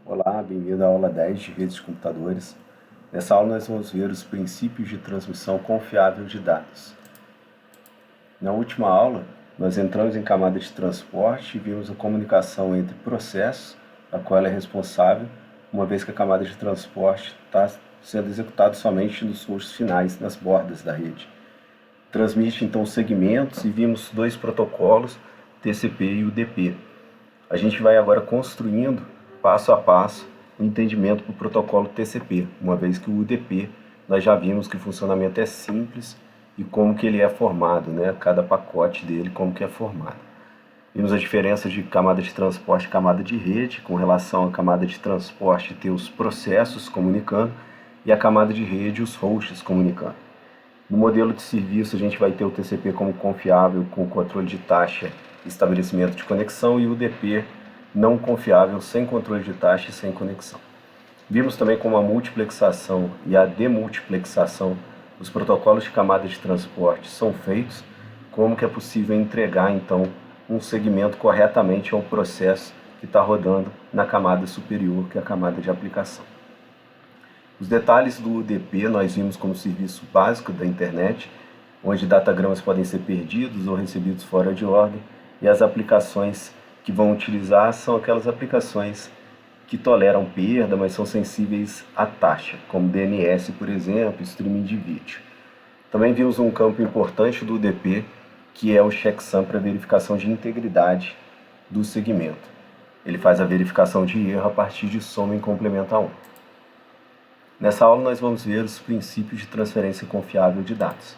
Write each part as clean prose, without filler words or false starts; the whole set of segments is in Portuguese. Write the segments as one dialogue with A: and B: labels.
A: Olá, bem-vindo à aula 10 de redes de computadores. Nessa aula nós vamos ver os princípios de transmissão confiável de dados. Na última aula, nós entramos em camada de transporte e vimos a comunicação entre processos, a qual ela é responsável, uma vez que a camada de transporte está sendo executada somente nos hosts finais, nas bordas da rede. Transmite então segmentos e vimos dois protocolos, TCP e UDP. A gente vai agora construindo, passo a passo, o entendimento do protocolo TCP, uma vez que o UDP nós já vimos que o funcionamento é simples e como que ele é formado, né? Cada pacote dele, como que é formado. Vimos a diferença de camada de transporte e camada de rede, com relação à camada de transporte ter os processos comunicando e a camada de rede os hosts comunicando. No modelo de serviço a gente vai ter o TCP como confiável com controle de taxa e estabelecimento de conexão e o UDP não confiável sem controle de taxa e sem conexão. Vimos também como a multiplexação e a demultiplexação dos protocolos de camada de transporte são feitos, como que é possível entregar então um segmento corretamente ao processo que está rodando na camada superior, que é a camada de aplicação. Os detalhes do UDP nós vimos como serviço básico da internet, onde datagramas podem ser perdidos ou recebidos fora de ordem, e as aplicações que vão utilizar são aquelas aplicações que toleram perda, mas são sensíveis à taxa, como DNS, por exemplo, streaming de vídeo. Também vimos um campo importante do UDP, que é o checksum para verificação de integridade do segmento. Ele faz a verificação de erro a partir de soma em complemento a 1. Nessa aula nós vamos ver os princípios de transferência confiável de dados.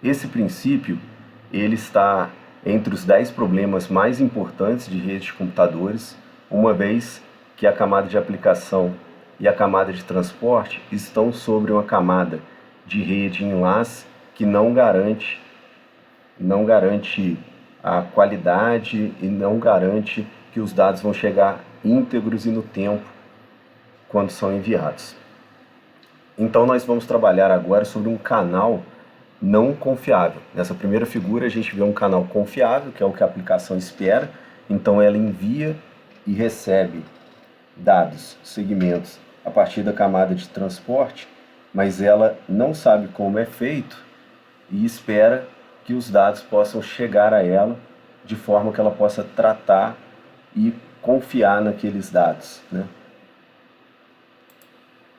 A: Esse princípio ele está entre os 10 problemas mais importantes de redes de computadores, uma vez que a camada de aplicação e a camada de transporte estão sobre uma camada de rede enlace que não garante a qualidade e não garante que os dados vão chegar íntegros e no tempo quando são enviados. Então nós vamos trabalhar agora sobre um canal não confiável. Nessa primeira figura a gente vê um canal confiável, que é o que a aplicação espera. Então ela envia e recebe dados, segmentos, a partir da camada de transporte, mas ela não sabe como é feito e espera que os dados possam chegar a ela de forma que ela possa tratar e confiar naqueles dados, né?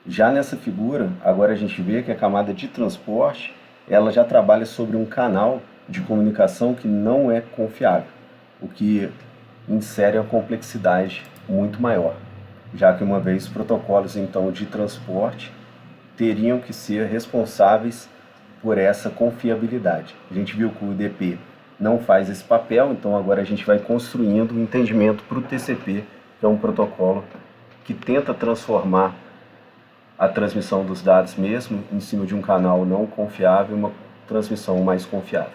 A: Já nessa figura, agora a gente vê que a camada de transporte, ela já trabalha sobre um canal de comunicação que não é confiável, o que insere uma complexidade muito maior, já que uma vez os protocolos então de transporte teriam que ser responsáveis por essa confiabilidade. A gente viu que o UDP não faz esse papel, então agora a gente vai construindo um entendimento para o TCP, que é um protocolo que tenta transformar a transmissão dos dados mesmo em cima de um canal não confiável, uma transmissão mais confiável.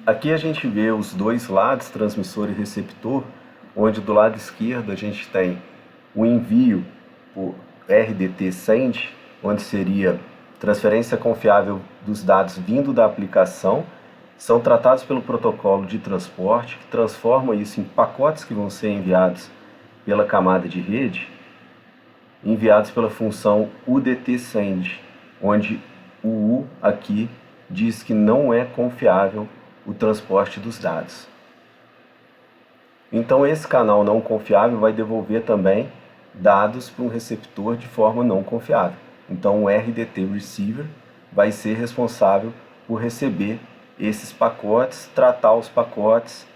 A: Aqui a gente vê os dois lados, transmissor e receptor, onde do lado esquerdo a gente tem o envio por RDT send, onde seria transferência confiável dos dados vindo da aplicação, são tratados pelo protocolo de transporte, que transforma isso em pacotes que vão ser enviados pela camada de rede, enviados pela função UDT-send, onde o U aqui diz que não é confiável o transporte dos dados. Então esse canal não confiável vai devolver também dados para um receptor de forma não confiável. Então o RDT Receiver vai ser responsável por receber esses pacotes, tratar os pacotes,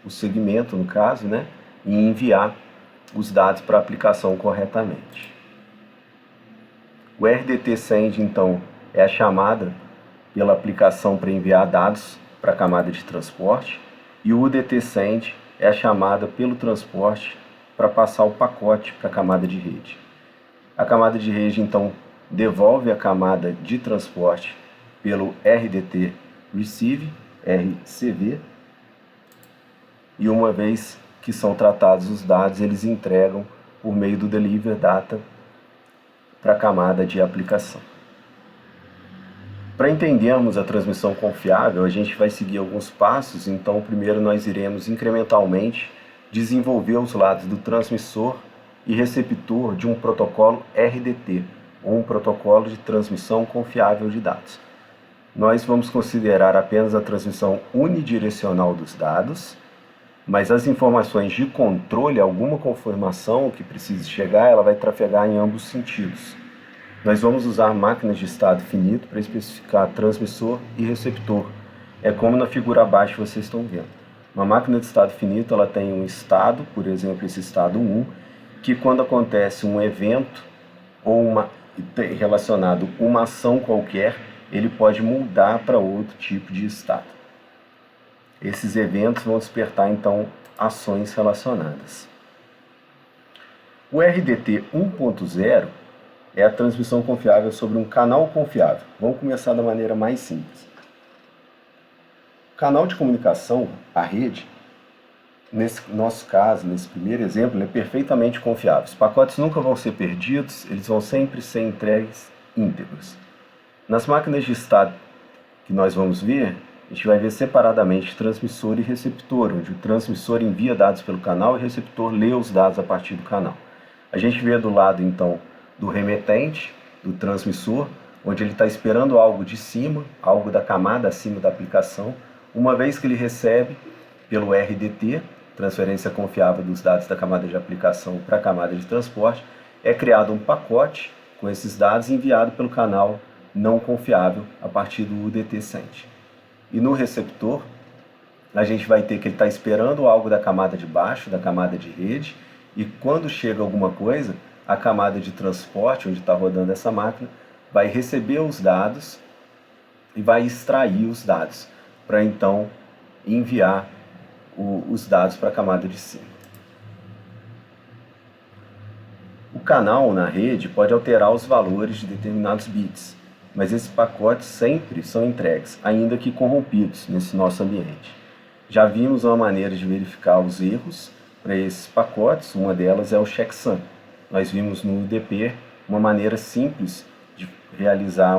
A: o segmento no caso, né, e enviar os dados para a aplicação corretamente. O RDT send, então, é a chamada pela aplicação para enviar dados para a camada de transporte, e o UDT send é a chamada pelo transporte para passar o pacote para a camada de rede. A camada de rede, então, devolve a camada de transporte pelo RDT Receive, RCV, e uma vez que são tratados os dados, eles entregam por meio do Deliver Data para a camada de aplicação. Para entendermos a transmissão confiável, a gente vai seguir alguns passos. Então, primeiro nós iremos incrementalmente desenvolver os lados do transmissor e receptor de um protocolo RDT, ou um protocolo de transmissão confiável de dados. Nós vamos considerar apenas a transmissão unidirecional dos dados, mas as informações de controle, alguma confirmação que precise chegar, ela vai trafegar em ambos sentidos. Nós vamos usar máquinas de estado finito para especificar transmissor e receptor. É como na figura abaixo vocês estão vendo. Uma máquina de estado finito, ela tem um estado, por exemplo, esse estado 1, que quando acontece um evento ou relacionado a uma ação qualquer, ele pode mudar para outro tipo de estado. Esses eventos vão despertar, então, ações relacionadas. O RDT 1.0 é a transmissão confiável sobre um canal confiável. Vamos começar da maneira mais simples. O canal de comunicação, a rede, nesse nosso caso, nesse primeiro exemplo, é perfeitamente confiável. Os pacotes nunca vão ser perdidos, eles vão sempre ser entregues íntegros. Nas máquinas de estado que nós vamos ver, a gente vai ver separadamente transmissor e receptor, onde o transmissor envia dados pelo canal e o receptor lê os dados a partir do canal. A gente vê do lado, então, do remetente, do transmissor, onde ele está esperando algo de cima, algo da camada acima da aplicação. Uma vez que ele recebe pelo RDT, transferência confiável dos dados da camada de aplicação para a camada de transporte, é criado um pacote com esses dados enviado pelo canal não confiável a partir do UDT send. E no receptor, a gente vai ter que ele está esperando algo da camada de baixo, da camada de rede, e quando chega alguma coisa, a camada de transporte, onde está rodando essa máquina, vai receber os dados e vai extrair os dados, para então enviar os dados para a camada de cima. O canal na rede pode alterar os valores de determinados bits, mas esses pacotes sempre são entregues, ainda que corrompidos, nesse nosso ambiente. Já vimos uma maneira de verificar os erros para esses pacotes, uma delas é o checksum. Nós vimos no UDP uma maneira simples de realizar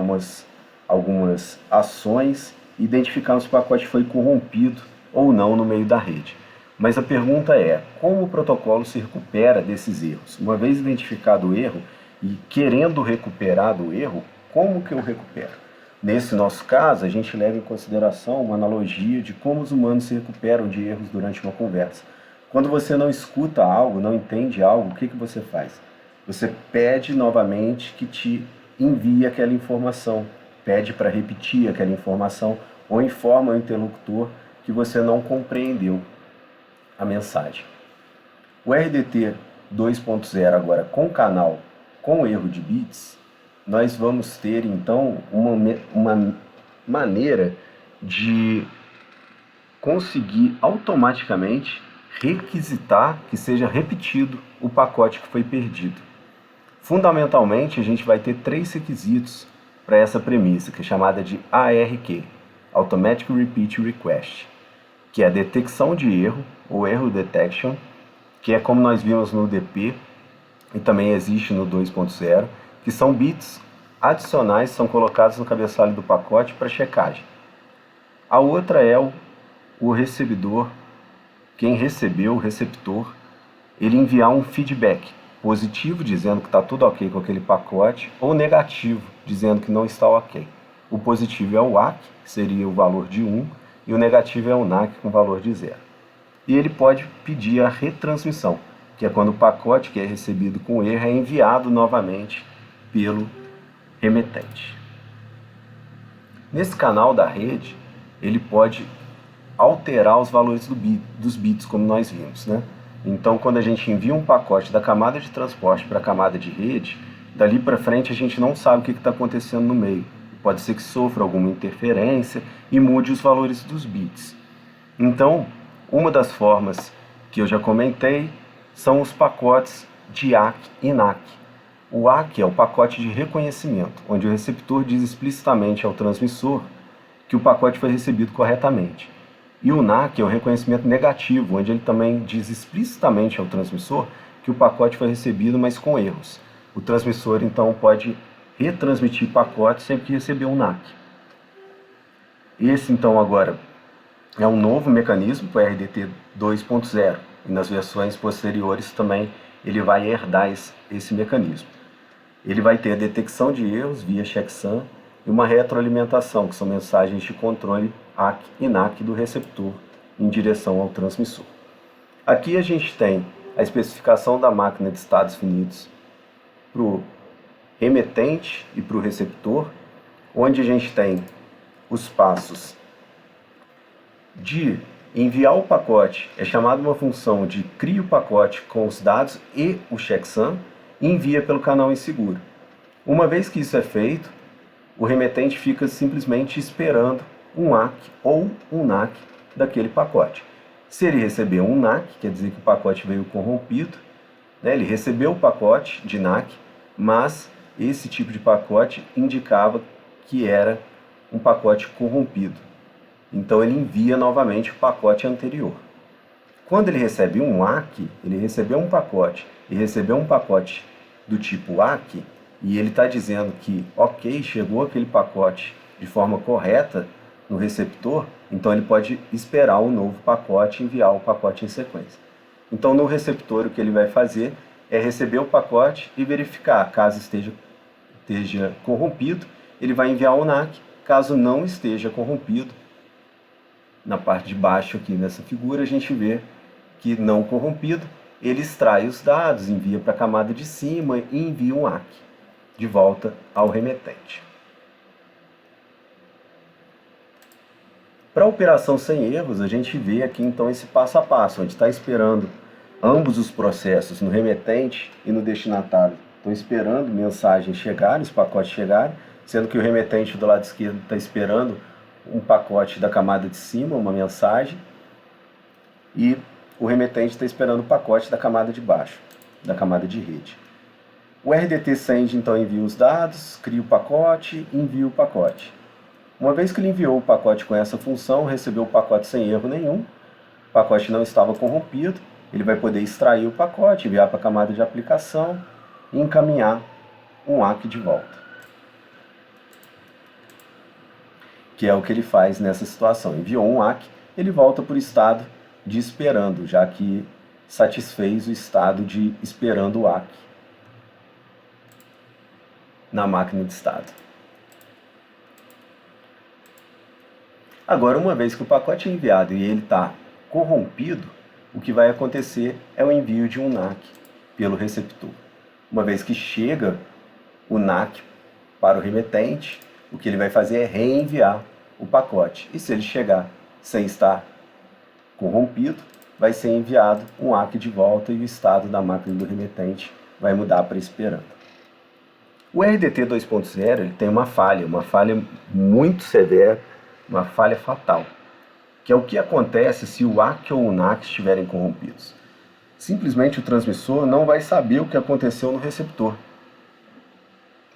A: algumas ações e identificar se o pacote foi corrompido ou não no meio da rede. Mas a pergunta é, como o protocolo se recupera desses erros? Uma vez identificado o erro e querendo recuperar do erro, como que eu recupero? Nesse nosso caso, a gente leva em consideração uma analogia de como os humanos se recuperam de erros durante uma conversa. Quando você não escuta algo, não entende algo, o que você faz? Você pede novamente que te envie aquela informação, pede para repetir aquela informação ou informa o interlocutor que você não compreendeu a mensagem. O RDT 2.0 agora com canal com erro de bits, nós vamos ter então uma maneira de conseguir automaticamente requisitar que seja repetido o pacote que foi perdido. Fundamentalmente, a gente vai ter 3 requisitos para essa premissa, que é chamada de ARQ, Automatic Repeat Request, que é a detecção de erro, ou erro detection, que é como nós vimos no UDP e também existe no 2.0, que são bits adicionais que são colocados no cabeçalho do pacote para checagem. A outra é o recebedor, quem recebeu, o receptor, ele enviar um feedback positivo, dizendo que está tudo ok com aquele pacote, ou negativo, dizendo que não está ok. O positivo é o ACK, que seria o valor de 1, e o negativo é o NACK, com valor de 0. E ele pode pedir a retransmissão, que é quando o pacote que é recebido com erro é enviado novamente pelo remetente. Nesse canal da rede, ele pode alterar os valores dos bits, como nós vimos, né? Então, quando a gente envia um pacote da camada de transporte para a camada de rede, dali para frente a gente não sabe o que está acontecendo no meio. Pode ser que sofra alguma interferência e mude os valores dos bits. Então, uma das formas que eu já comentei são os pacotes de ACK e NACK. O ACK é o pacote de reconhecimento, onde o receptor diz explicitamente ao transmissor que o pacote foi recebido corretamente. E o NACK é o reconhecimento negativo, onde ele também diz explicitamente ao transmissor que o pacote foi recebido, mas com erros. O transmissor, então, pode retransmitir pacote sempre que receber um NACK. Esse, então, agora é um novo mecanismo para o RDT 2.0. e nas versões posteriores também ele vai herdar esse mecanismo. Ele vai ter a detecção de erros via checksum e uma retroalimentação, que são mensagens de controle ACK e NACK do receptor em direção ao transmissor. Aqui a gente tem a especificação da máquina de estados finitos para o remetente e para o receptor, onde a gente tem os passos de enviar o pacote, é chamada uma função de cria o pacote com os dados e o checksum e envia pelo canal inseguro. Uma vez que isso é feito, o remetente fica simplesmente esperando um ACK ou um NACK daquele pacote. Se ele receber um NACK, quer dizer que o pacote veio corrompido, né? Ele recebeu o pacote de NACK, mas esse tipo de pacote indicava que era um pacote corrompido. Então ele envia novamente o pacote anterior. Quando ele recebe um ACK, ele recebeu um pacote e recebeu um pacote do tipo ACK, e ele está dizendo que, ok, chegou aquele pacote de forma correta no receptor, então ele pode esperar um novo pacote e enviar o pacote em sequência. Então no receptor o que ele vai fazer é receber o pacote e verificar, caso esteja corrompido, ele vai enviar o NACK, caso não esteja corrompido. Na parte de baixo aqui nessa figura a gente vê que não corrompido, ele extrai os dados, envia para a camada de cima e envia um ACK de volta ao remetente. Para a operação sem erros, a gente vê aqui então esse passo a passo, onde está esperando ambos os processos, no remetente e no destinatário. Estão esperando mensagens chegarem, os pacotes chegarem, sendo que o remetente do lado esquerdo está esperando um pacote da camada de cima, uma mensagem, e o remetente está esperando o pacote da camada de baixo, da camada de rede. O RDT send então envia os dados, cria o pacote e envia o pacote. Uma vez que ele enviou o pacote com essa função, recebeu o pacote sem erro nenhum, o pacote não estava corrompido, ele vai poder extrair o pacote, enviar para a camada de aplicação e encaminhar um ACK de volta. Que é o que ele faz nessa situação. Enviou um ACK, ele volta para o estado de esperando, já que satisfez o estado de esperando o ACK na máquina de estado. Agora, uma vez que o pacote é enviado e ele está corrompido, o que vai acontecer é o envio de um NACK pelo receptor. Uma vez que chega o NACK para o remetente, o que ele vai fazer é reenviar o pacote. E se ele chegar sem estar corrompido, vai ser enviado um ACK de volta e o estado da máquina do remetente vai mudar para esperando. O RDT 2.0 ele tem uma falha muito severa, uma falha fatal, que é o que acontece se o ACK ou o NACK estiverem corrompidos. Simplesmente o transmissor não vai saber o que aconteceu no receptor.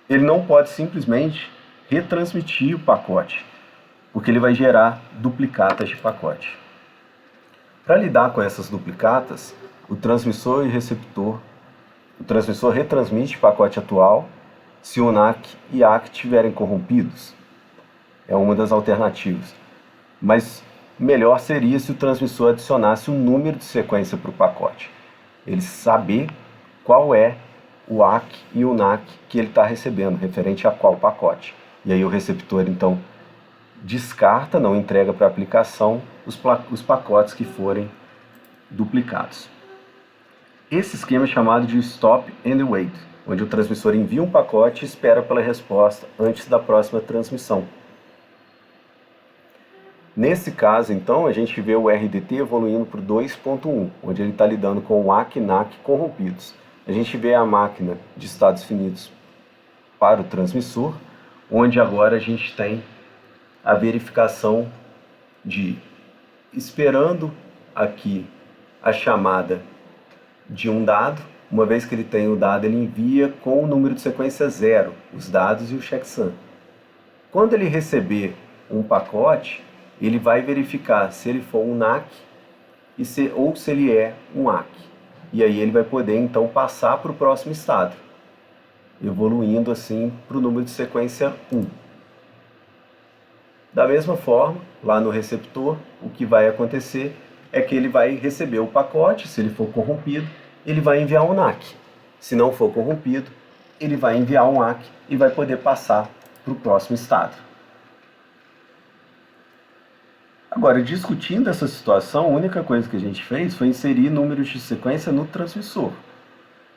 A: Ele não pode simplesmente retransmitir o pacote, porque ele vai gerar duplicatas de pacote. Para lidar com essas duplicatas, o transmissor retransmite o pacote atual se o NACK e ACK estiverem corrompidos. É uma das alternativas. Mas melhor seria se o transmissor adicionasse um número de sequência para o pacote. Ele saber qual é o ACK e o NACK que ele está recebendo, referente a qual pacote. E aí o receptor, então, descarta, não entrega para a aplicação os pacotes que forem duplicados. Esse esquema é chamado de Stop and Wait, onde o transmissor envia um pacote e espera pela resposta antes da próxima transmissão. Nesse caso, então, a gente vê o RDT evoluindo para o 2.1, onde ele está lidando com o ACK e NACK corrompidos. A gente vê a máquina de estados finitos para o transmissor, onde agora a gente tem a verificação de esperando aqui a chamada de um dado. Uma vez que ele tem o dado, ele envia com o número de sequência 0, os dados e o checksum. Quando ele receber um pacote, ele vai verificar se ele for um NACK ou se ele é um ACK. E aí ele vai poder então passar para o próximo estado, evoluindo assim para o número de sequência 1. Da mesma forma, lá no receptor, o que vai acontecer é que ele vai receber o pacote. Se ele for corrompido, ele vai enviar um NAC. Se não for corrompido, ele vai enviar um ACK e vai poder passar para o próximo estado. Agora, discutindo essa situação, a única coisa que a gente fez foi inserir números de sequência no transmissor,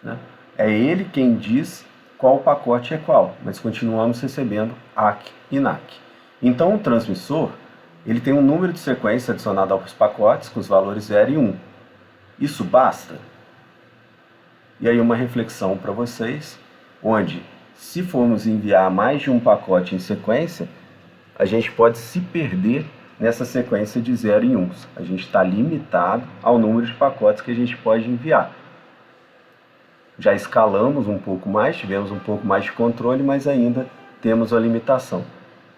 A: né? É ele quem diz qual pacote é qual, mas continuamos recebendo ACK e NAC. Então, o transmissor ele tem um número de sequência adicionado aos pacotes com os valores 0 e 1. Isso basta? E aí uma reflexão para vocês, onde se formos enviar mais de um pacote em sequência, a gente pode se perder nessa sequência de 0 e 1. A gente está limitado ao número de pacotes que a gente pode enviar. Já escalamos um pouco mais, tivemos um pouco mais de controle, mas ainda temos a limitação.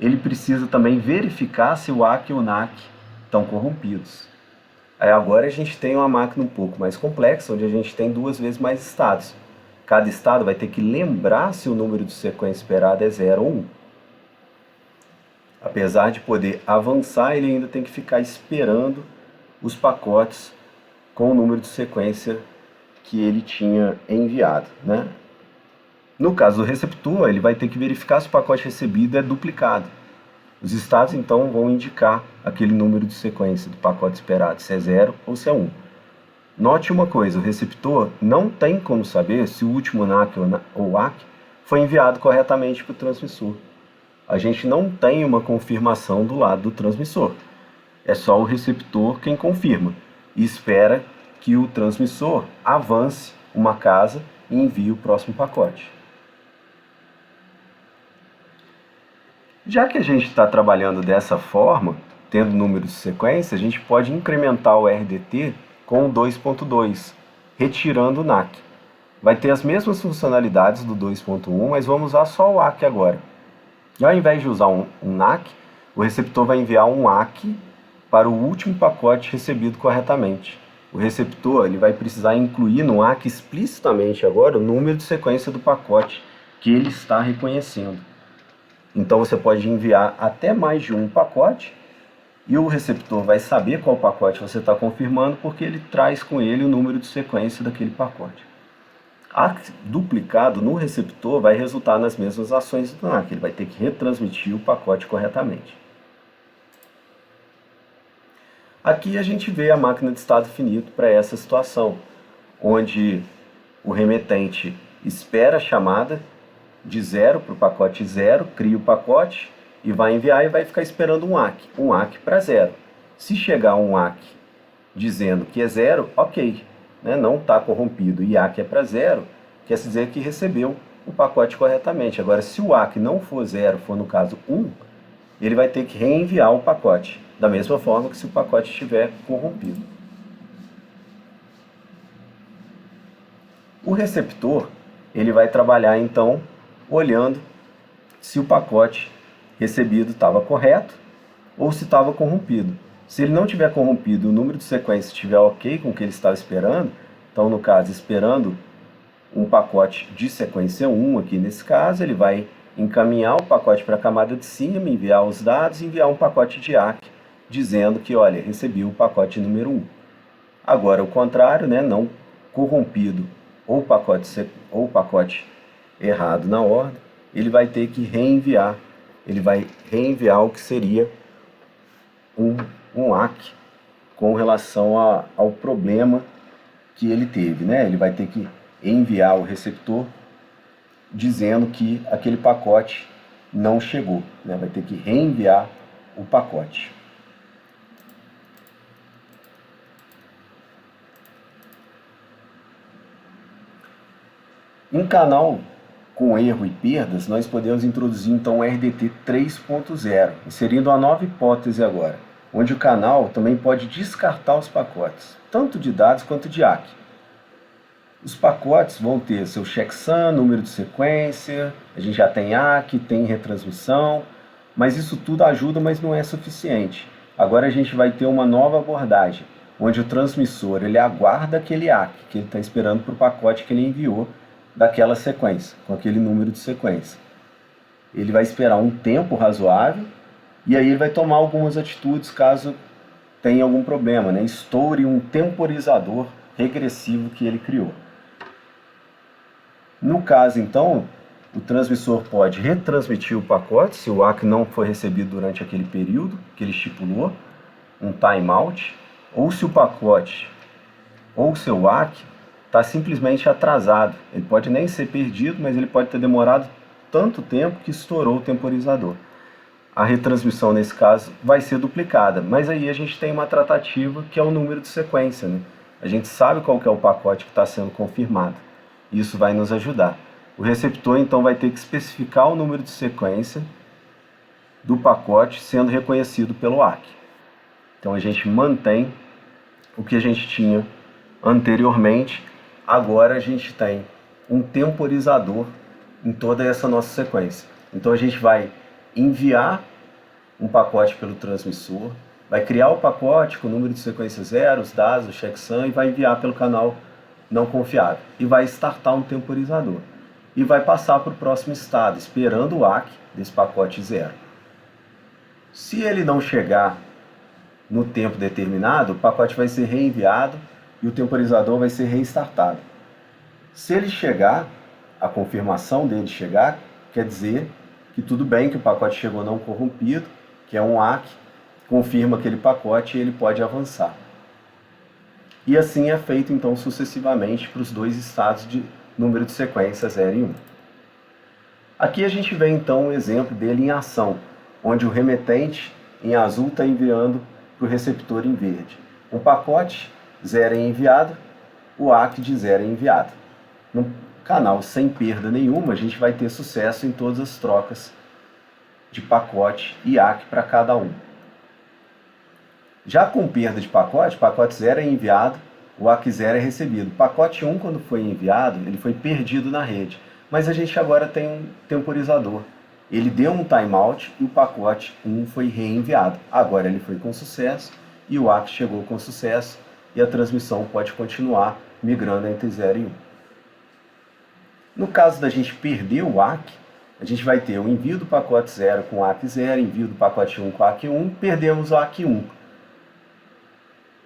A: Ele precisa também verificar se o ACK e o NAC estão corrompidos. Aí agora a gente tem uma máquina um pouco mais complexa, onde a gente tem 2 vezes mais estados. Cada estado vai ter que lembrar se o número de sequência esperado é 0 ou 1. Apesar de poder avançar, ele ainda tem que ficar esperando os pacotes com o número de sequência que ele tinha enviado, né? No caso do receptor, ele vai ter que verificar se o pacote recebido é duplicado. Os estados, então, vão indicar aquele número de sequência do pacote esperado, se é 0 ou se é 1. Note uma coisa, o receptor não tem como saber se o último NAC ou ACK foi enviado corretamente para o transmissor. A gente não tem uma confirmação do lado do transmissor. É só o receptor quem confirma e espera que o transmissor avance uma casa e envie o próximo pacote. Já que a gente está trabalhando dessa forma, tendo número de sequência, a gente pode incrementar o RDT com o 2.2, retirando o NAC. Vai ter as mesmas funcionalidades do 2.1, mas vamos usar só o ACK agora. E ao invés de usar um NAC, o receptor vai enviar um ACK para o último pacote recebido corretamente. O receptor ele vai precisar incluir no ACK explicitamente agora o número de sequência do pacote que ele está reconhecendo. Então você pode enviar até mais de um pacote e o receptor vai saber qual pacote você está confirmando porque ele traz com ele o número de sequência daquele pacote. ACK duplicado no receptor vai resultar nas mesmas ações do NAC, ele vai ter que retransmitir o pacote corretamente. Aqui a gente vê a máquina de estado finito para essa situação, onde o remetente espera a chamada de 0 para o pacote 0, cria o pacote e vai enviar e vai ficar esperando um ACK para 0. Se chegar um ACK dizendo que é 0, ok, né? Não está corrompido e ACK é para 0, quer dizer que recebeu o pacote corretamente. Agora, se o ACK não for 0, for no caso 1, ele vai ter que reenviar o pacote, da mesma forma que se o pacote estiver corrompido. O receptor ele vai trabalhar então olhando se o pacote recebido estava correto ou se estava corrompido. Se ele não tiver corrompido, o número de sequência estiver ok com o que ele estava esperando, então no caso esperando um pacote de sequência 1 aqui nesse caso, ele vai encaminhar o pacote para a camada de cima, enviar os dados e enviar um pacote de ACK dizendo que, olha, recebi o pacote número 1. Agora, o contrário, né, não corrompido ou pacote errado na ordem, ele vai ter que reenviar. Ele vai reenviar o que seria um ACK com relação ao problema que ele teve, né? Ele vai ter que enviar o receptor dizendo que aquele pacote não chegou, né? Vai ter que reenviar o pacote. Em canal com erro e perdas, nós podemos introduzir então o RDT 3.0, inserindo uma nova hipótese agora, onde o canal também pode descartar os pacotes, tanto de dados quanto de ACK. Os pacotes vão ter seu checksum, número de sequência, a gente já tem ACK, tem retransmissão, mas isso tudo ajuda, mas não é suficiente. Agora a gente vai ter uma nova abordagem, onde o transmissor ele aguarda aquele ACK que ele está esperando para o pacote que ele enviou daquela sequência, com aquele número de sequência. Ele vai esperar um tempo razoável e aí ele vai tomar algumas atitudes caso tem algum problema, né? Estoure um temporizador regressivo que ele criou. No caso, então, o transmissor pode retransmitir o pacote, se o ACK não foi recebido durante aquele período que ele estipulou, um timeout, ou se o pacote ou o seu ACK está simplesmente atrasado. Ele pode nem ser perdido, mas ele pode ter demorado tanto tempo que estourou o temporizador. A retransmissão, nesse caso, vai ser duplicada, mas aí a gente tem uma tratativa que é o número de sequência, né? A gente sabe qual que é o pacote que está sendo confirmado. Isso vai nos ajudar. O receptor, então, vai ter que especificar o número de sequência do pacote sendo reconhecido pelo ACK. Então, a gente mantém o que a gente tinha anteriormente. Agora, a gente tem um temporizador em toda essa nossa sequência. Então, a gente vai enviar um pacote pelo transmissor, vai criar o pacote com o número de sequência 0, os dados, o checksum, e vai enviar pelo canal não confiável. E vai startar um temporizador. E vai passar para o próximo estado, esperando o ACK desse pacote 0. Se ele não chegar no tempo determinado, o pacote vai ser reenviado e o temporizador vai ser restartado. Se ele chegar, a confirmação dele chegar, quer dizer que tudo bem, que o pacote chegou não corrompido, que é um ACK, confirma aquele pacote e ele pode avançar. E assim é feito, então, sucessivamente para os dois estados de número de sequência 0 e 1. Aqui a gente vê, então, um exemplo dele em ação, onde o remetente, em azul, está enviando para o receptor em verde. Um pacote 0 é enviado, o ACK de 0 é enviado. No canal sem perda nenhuma, a gente vai ter sucesso em todas as trocas de pacote e ACK para cada um. Já com perda de pacote 0 é enviado, o ACK 0 é recebido. Pacote 1, quando foi enviado, ele foi perdido na rede. Mas a gente agora tem um temporizador. Ele deu um timeout e o pacote 1 foi reenviado. Agora ele foi com sucesso e o ACK chegou com sucesso e a transmissão pode continuar migrando entre 0 e 1. No caso da gente perder o ACK, a gente vai ter o envio do pacote 0 com o ACK 0, envio do pacote 1 com o ACK 1, perdemos o ACK 1.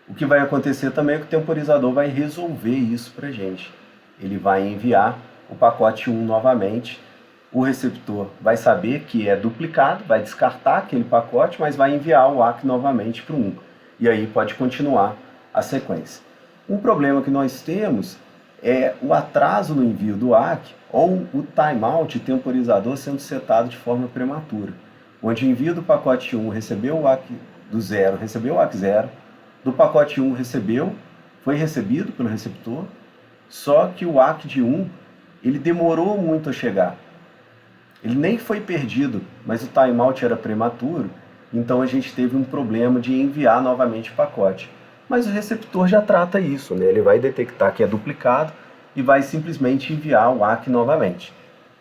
A: O que vai acontecer também é que o temporizador vai resolver isso para a gente. Ele vai enviar o pacote 1 novamente, o receptor vai saber que é duplicado, vai descartar aquele pacote, mas vai enviar o ACK novamente para o 1. E aí pode continuar a sequência. Um problema que nós temos é o atraso no envio do ACK ou o timeout temporizador sendo setado de forma prematura, onde o envio do pacote 1 recebeu o ACK do 0, recebeu o ACK 0, do pacote 1 foi recebido pelo receptor, só que o ACK de 1 ele demorou muito a chegar. Ele nem foi perdido, mas o timeout era prematuro, então a gente teve um problema de enviar novamente o pacote. Mas o receptor já trata isso, né? Ele vai detectar que é duplicado e vai simplesmente enviar o ACK novamente.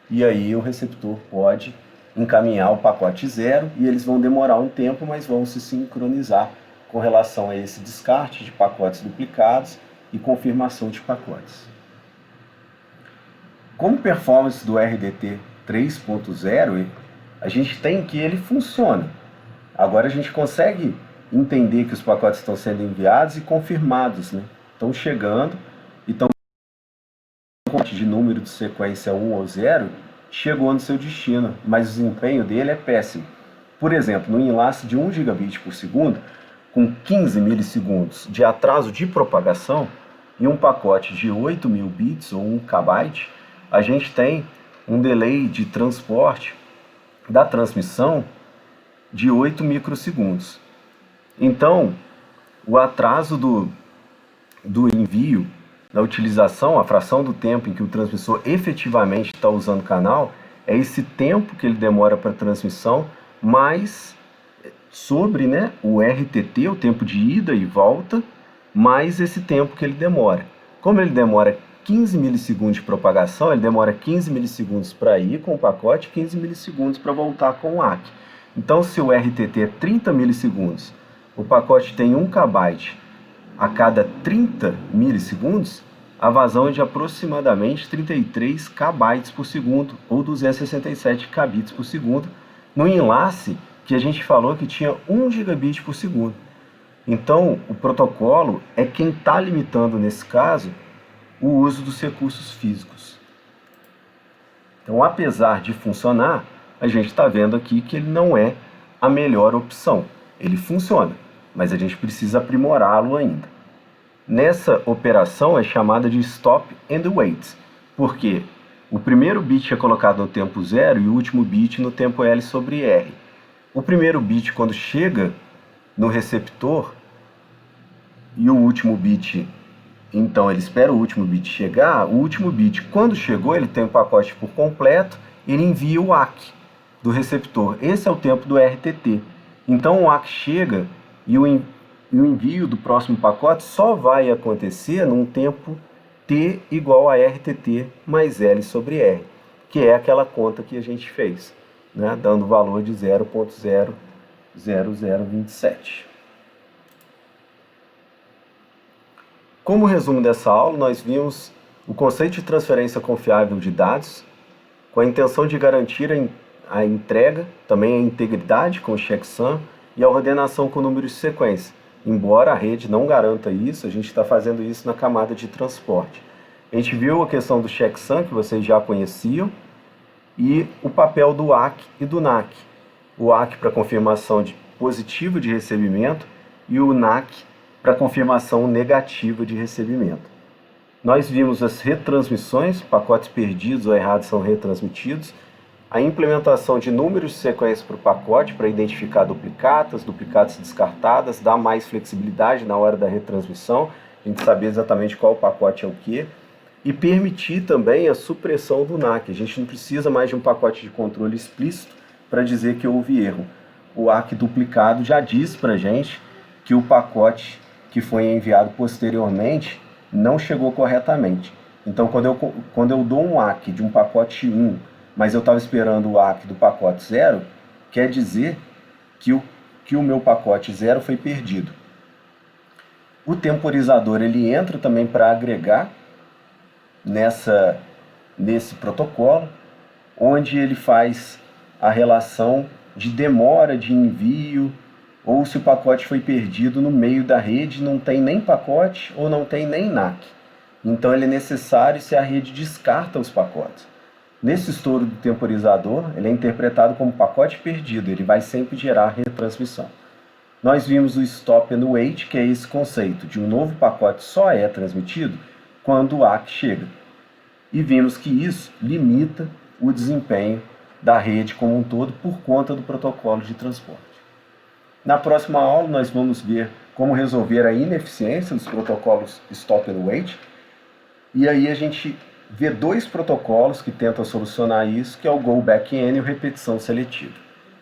A: E aí o receptor pode encaminhar o pacote 0 e eles vão demorar um tempo, mas vão se sincronizar com relação a esse descarte de pacotes duplicados e confirmação de pacotes. Como performance do RDT 3.0, a gente tem que ele funciona. Agora a gente consegue entender que os pacotes estão sendo enviados e confirmados, né? Estão chegando e estão de número de sequência 1 ou 0, chegou no seu destino, mas o desempenho dele é péssimo. Por exemplo, no enlace de 1 gigabit por segundo, com 15 milissegundos de atraso de propagação, em um pacote de 8.000 bits ou 1 kbyte, a gente tem um delay de transporte da transmissão de 8 microsegundos. Então, o atraso do envio, da utilização, a fração do tempo em que o transmissor efetivamente está usando o canal, é esse tempo que ele demora para a transmissão, mais sobre, né, o RTT, o tempo de ida e volta, mais esse tempo que ele demora. Como ele demora 15 milissegundos de propagação, ele demora 15 milissegundos para ir com o pacote, 15 milissegundos para voltar com o ACK. Então, se o RTT é 30 milissegundos, o pacote tem 1 kbyte a cada 30 milissegundos, a vazão é de aproximadamente 33 kbytes por segundo, ou 267 kbits por segundo, no enlace que a gente falou que tinha 1 gigabit por segundo. Então, o protocolo é quem está limitando, nesse caso, o uso dos recursos físicos. Então, apesar de funcionar, a gente está vendo aqui que ele não é a melhor opção. Ele funciona, mas a gente precisa aprimorá-lo ainda. Nessa operação é chamada de stop and wait, porque o primeiro bit é colocado no tempo 0 e o último bit no tempo L sobre R. O primeiro bit, quando chega no receptor, e o último bit, então ele espera o último bit chegar, o último bit, quando chegou, ele tem o pacote por completo, ele envia o ACK do receptor. Esse é o tempo do RTT. Então o ACK chega e o envio do próximo pacote só vai acontecer num tempo T igual a RTT mais L sobre R, que é aquela conta que a gente fez, né, dando o valor de 0.00027. Como resumo dessa aula, nós vimos o conceito de transferência confiável de dados, com a intenção de garantir a entrega, também a integridade com o checksum e a ordenação com números de sequência. Embora a rede não garanta isso, a gente está fazendo isso na camada de transporte. A gente viu a questão do checksum, que vocês já conheciam, e o papel do ACK e do NACK. O ACK para confirmação positiva de recebimento e o NACK para confirmação negativa de recebimento. Nós vimos as retransmissões, pacotes perdidos ou errados são retransmitidos, a implementação de números de sequência para o pacote para identificar duplicatas descartadas, dar mais flexibilidade na hora da retransmissão, a gente saber exatamente qual pacote é o que, e permitir também a supressão do NACK. A gente não precisa mais de um pacote de controle explícito para dizer que houve erro. O ACK duplicado já diz para a gente que o pacote que foi enviado posteriormente não chegou corretamente. Então, quando eu dou um ACK de um pacote 1, mas eu estava esperando o ACK do pacote 0, quer dizer que o meu pacote 0 foi perdido. O temporizador ele entra também para agregar nesse protocolo, onde ele faz a relação de demora de envio, ou se o pacote foi perdido no meio da rede, não tem nem pacote ou não tem nem NACK. Então ele é necessário se a rede descarta os pacotes. Nesse estouro do temporizador, ele é interpretado como pacote perdido, ele vai sempre gerar retransmissão. Nós vimos o stop and wait, que é esse conceito de um novo pacote só é transmitido quando o ACK chega. E vimos que isso limita o desempenho da rede como um todo por conta do protocolo de transporte. Na próxima aula nós vamos ver como resolver a ineficiência dos protocolos stop and wait, e aí a gente vê dois protocolos que tentam solucionar isso, que é o go back n e o repetição seletiva.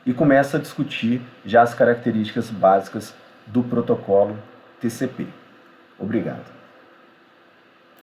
A: E começa a discutir já as características básicas do protocolo TCP. Obrigado.